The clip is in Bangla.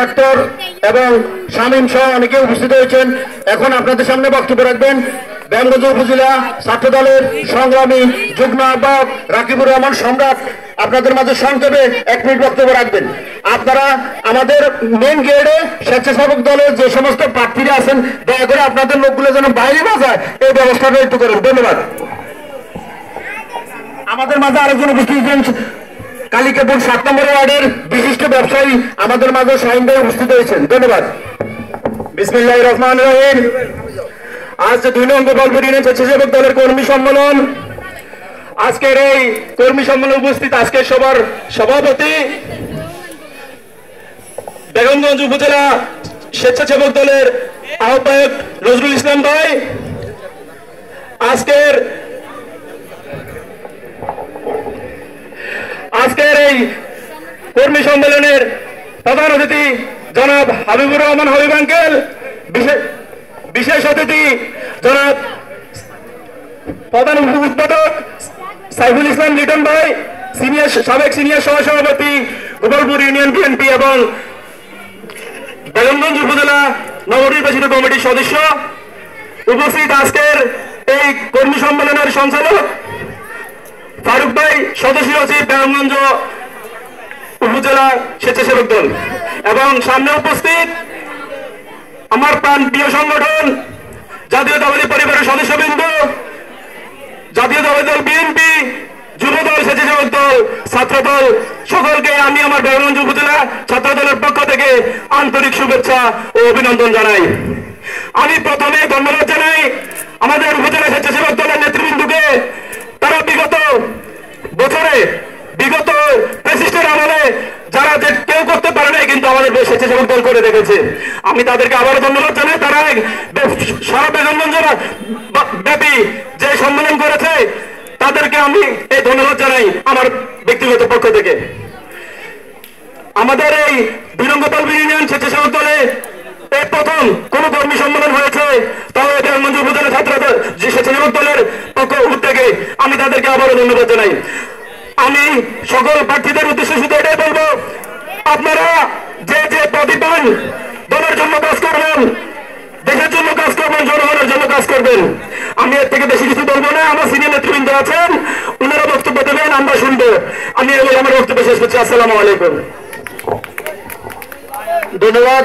ডাক্তার এবং শামীম সহ অনেকে উপস্থিত হয়েছেন। এখন আপনাদের সামনে বক্তব্য রাখবেন ব্যায়ামগঞ্জ উপজেলা ছাত্র দলের সংগ্রামী যুগ্ম আহ্বায়ক রাকিবুর রহমান সম্রাট। আপনাদের মাঝে সংক্ষেপে 1 মিনিট বক্তব্য রাখবেন। আপনারা আমাদের মেন গেটে স্বেচ্ছাসেবক দলের যে সমস্ত প্রার্থীরা আছেন দয়া করে আপনাদের লোকগুলো যেন বাইরে না যায় এই ব্যবস্থাটা একটু করুন। ধন্যবাদ। আমাদের মাঝে আরেকজন উপস্থিত হয়েছেন কালিকাপুর 7 নম্বর ওয়ার্ডের বিশিষ্ট ব্যবসায়ী আমাদের মাঝে শাহিন ভাই উপস্থিত হয়েছেন। ধন্যবাদ। বিসমিল্লাহির রহমানির রহিম। আজ 2 নং গোপালপুর ইউনিয়ন স্বেচ্ছাসেবক দলের কর্মী সম্মেলন। আজকের এই কর্মী সম্মেলনে উপস্থিত আজকের সবার সভাপতি বেগমগঞ্জ উপজেলা স্বেচ্ছাসেবক দলের আহ্বায়ক নজরুল ইসলাম ভাই, আজকের এই কর্মী সম্মেলনের প্রধান অতিথি জনাব হাবিবুর রহমান হাবিব আঙ্কেল, বিশেষ অতিথি জনাব প্রধান উদ্বোধক সাইফুল ইসলাম লিটন ভাই, সাবেক সিনিয়র সহসভাপতি গোপালপুর ইউনিয়ন বিএনপি এবং বেগমগঞ্জ উপজেলা নবনির্বাচিত কমিটির সদস্য, উপস্থিত আজকের এই কর্মী সম্মেলনের সঞ্চালক ফারুক ভাই, সদস্য সচিব বেগমগঞ্জ উপজেলা স্বেচ্ছাসেবক দল, এবং সামনে উপস্থিত আমার প্রাণ প্রিয় সংগঠন জাতীয়তাবাদী পরিবারের সদস্যবৃন্দ, জাতীয়তাবাদী দল বিএনপি, যুব দল, স্বেচ্ছাসেবক দল, ছাত্র দল, সকলকে আমি আমার বেগমগঞ্জ উপজেলা ছাত্র দলের পক্ষ থেকে আন্তরিক শুভেচ্ছা ও অভিনন্দন জানাই। আমি প্রথমে ধন্যবাদ জানাই আমাদের উপজেলা স্বেচ্ছাসেবক দলের নেতৃবৃন্দকে। তারা বিগত বছরে, বিগত ফ্যাসিস্টের আমলে যারা যে কেউ করতে পারে নাই, কিন্তু আমাদের স্বেচ্ছাসেবক দল করে রেখেছে। আমি তাদেরকে আবারও ধন্যবাদ জানাই। তারা সারা বেগমগঞ্জ ব্যাপী যে সম্মেলন করেছে তাদেরকে আমি এই ধন্যবাদ জানাই আমার ব্যক্তিগত পক্ষ থেকে। আমাদের এই 2 নং গোপালপুর ইউনিয়ন স্বেচ্ছাসেবক দলে এই প্রথম কোন কর্মী সম্মেলন হয়েছে, তাও বেগমগঞ্জ উপজেলা ছাত্র স্বেচ্ছাসেবক দলের পক্ষ উদ্যোগে আমি তাদেরকে আবারও ধন্যবাদ জানাই। আমি সকল প্রার্থীদের উদ্দেশ্যে শুধু এটাই বলবো, আপনারা যে যে পদে পান দলের জন্য কাজ করবেন, দেশের জন্য কাজ করবেন, জনগণের জন্য কাজ করবেন। আমি এর থেকে বেশি কিছু বলবো না। আমার সিনিয়র নেতৃবৃন্দ আছেন, ওনারা বক্তব্য দেবেন, আমরা শুনবো। আমি এগুলো আমার বক্তব্য শেষ করছি। আসসালামু আলাইকুম। ধন্যবাদ।